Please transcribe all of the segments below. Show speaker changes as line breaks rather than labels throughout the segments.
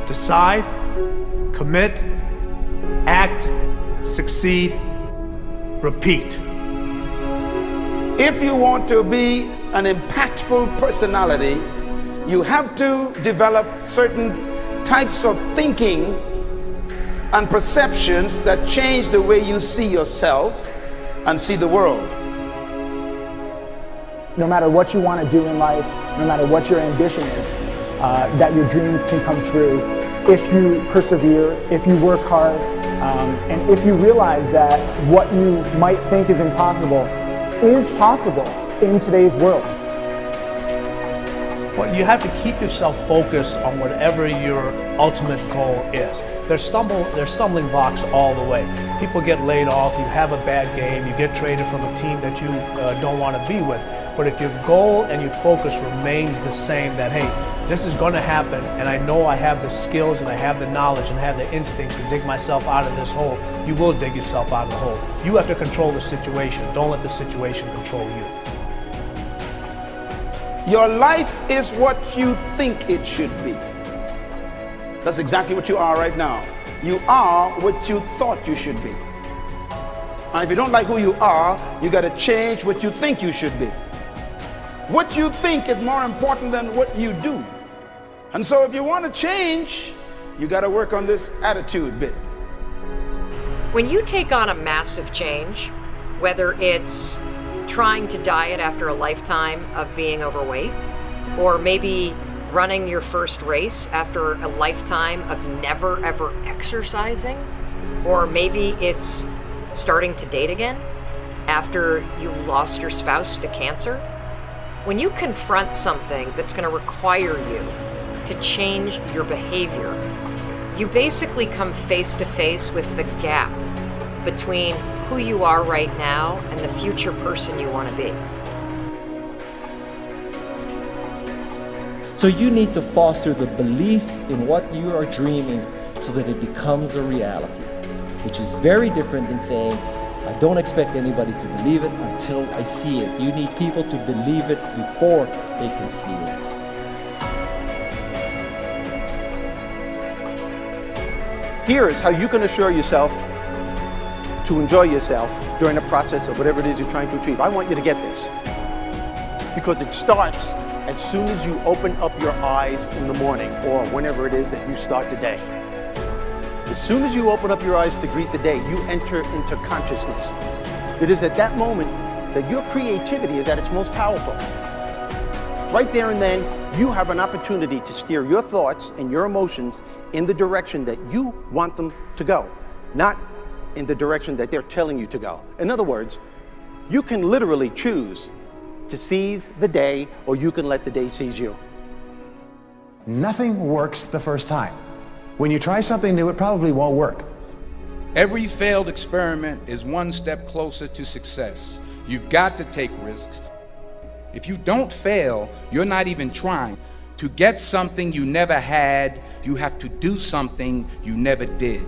Decide, commit, act, succeed, repeat.
If you want to be an impactful personality, you have to develop certain types of thinking and perceptions that change the way you see yourself and see the world.
No matter what you want to do in life, no matter what your ambition is, that your dreams can come true if you persevere, if you work hard, and if you realize that what you might think is impossible is possible in today's world.
Well, you have to keep yourself focused on whatever your ultimate goal is. There's stumbling blocks all the way. People get laid off, you have a bad game, you get traded from a team that you don't want to be with. But if your goal and your focus remains the same, that hey, this is going to happen, and I know I have the skills and I have the knowledge and I have the instincts to dig myself out of this hole, you will dig yourself out of the hole. You have to control the situation. Don't let the situation control you.
Your life is what you think it should be. That's exactly what you are right now. You are what you thought you should be. And if you don't like who you are, you got to change what you think you should be. What you think is more important than what you do. And so if you want to change, you got to work on this attitude bit.
When you take on a massive change, whether it's trying to diet after a lifetime of being overweight, or maybe running your first race after a lifetime of never ever exercising, or maybe it's starting to date again after you lost your spouse to cancer. When you confront something that's going to require you to change your behavior, you basically come face to face with the gap between who you are right now and the future person you want to be.
So you need to foster the belief in what you are dreaming so that it becomes a reality, which is very different than saying, I don't expect anybody to believe it until I see it. You need people to believe it before they can see it.
Here is how you can assure yourself to enjoy yourself during the process of whatever it is you're trying to achieve. I want you to get this, because it starts as soon as you open up your eyes in the morning or whenever it is that you start the day. As soon as you open up your eyes to greet the day, you enter into consciousness. It is at that moment that your creativity is at its most powerful. Right there and then, you have an opportunity to steer your thoughts and your emotions in the direction that you want them to go, not in the direction that they're telling you to go. In other words, you can literally choose to seize the day, or you can let the day seize you.
Nothing works the first time. When you try something new, it probably won't work.
Every failed experiment is one step closer to success. You've got to take risks. If you don't fail, you're not even trying. To get something you never had, you have to do something you never did.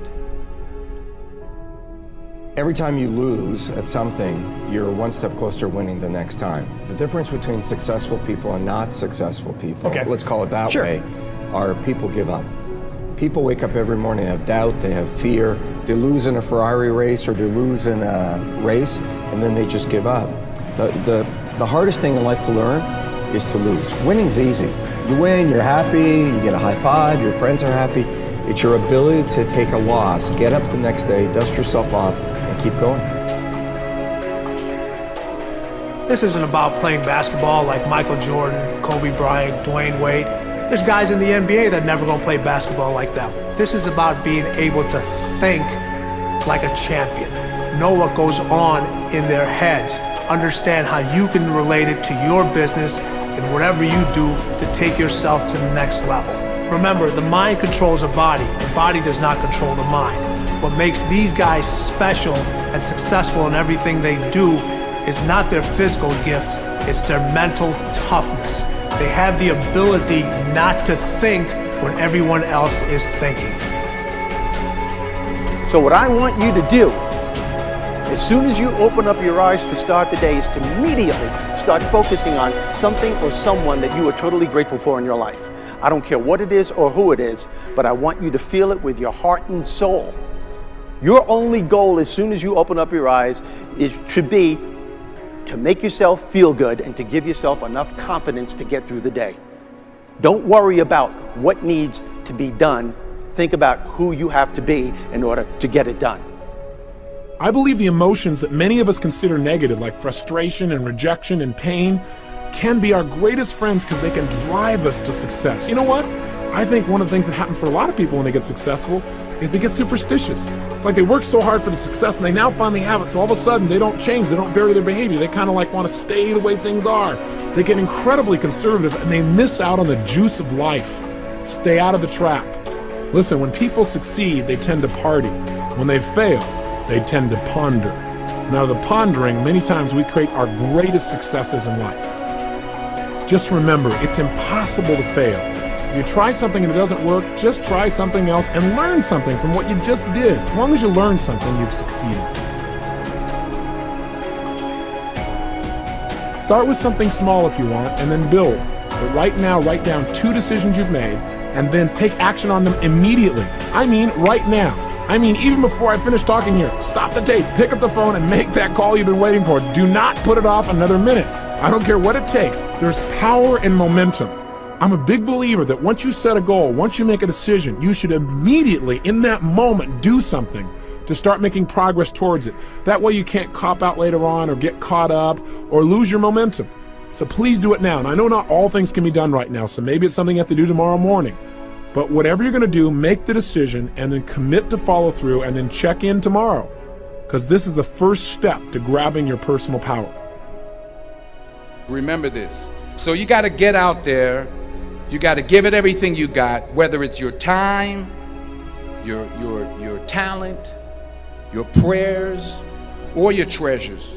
Every time you lose at something, you're one step closer to winning the next time. The difference between successful people and not successful people, let's call it that way, are people give up. People wake up every morning, they have doubt, they have fear, they lose in a Ferrari race or they lose in a race, and then they just give up. The hardest thing in life to learn is to lose. Winning's easy. You win, you're happy, you get a high five, your friends are happy. It's your ability to take a loss, get up the next day, dust yourself off, and keep going.
This isn't about playing basketball like Michael Jordan, Kobe Bryant, Dwayne Wade. There's guys in the NBA that never gonna play basketball like them. This is about being able to think like a champion, know what goes on in their heads, understand how you can relate it to your business and whatever you do to take yourself to the next level. Remember, the mind controls the body does not control the mind. What makes these guys special and successful in everything they do is not their physical gifts, it's their mental toughness. They have the ability not to think when everyone else is thinking.
So what I want you to do, as soon as you open up your eyes to start the day, is to immediately start focusing on something or someone that you are totally grateful for in your life. I don't care what it is or who it is, but I want you to feel it with your heart and soul. Your only goal as soon as you open up your eyes should be to make yourself feel good and to give yourself enough confidence to get through the day. Don't worry about what needs to be done. Think about who you have to be in order to get it done.
I believe the emotions that many of us consider negative, like frustration and rejection and pain, can be our greatest friends because they can drive us to success. You know what? I think one of the things that happens for a lot of people when they get successful is they get superstitious. It's like they work so hard for the success and they now finally have it, so all of a sudden they don't change, they don't vary their behavior, they kind of like want to stay the way things are. They get incredibly conservative and they miss out on the juice of life. Stay out of the trap. Listen, when people succeed, they tend to party. When they fail, they tend to ponder. Now, the pondering, many times we create our greatest successes in life. Just remember, it's impossible to fail. If you try something and it doesn't work, just try something else and learn something from what you just did. As long as you learn something, you've succeeded. Start with something small if you want, and then build. But right now, write down 2 decisions you've made, and then take action on them immediately. I mean, right now. I mean, even before I finish talking here, stop the tape, pick up the phone, and make that call you've been waiting for. Do not put it off another minute. I don't care what it takes. There's power in momentum. I'm a big believer that once you set a goal, once you make a decision, you should immediately, in that moment, do something to start making progress towards it. That way you can't cop out later on or get caught up or lose your momentum. So please do it now. And I know not all things can be done right now, so maybe it's something you have to do tomorrow morning. But whatever you're going to do, make the decision and then commit to follow through and then check in tomorrow. Because this is the first step to grabbing your personal power.
Remember this. So you got to get out there. You got to give it everything you got, whether it's your time, your talent, your prayers, or your treasures.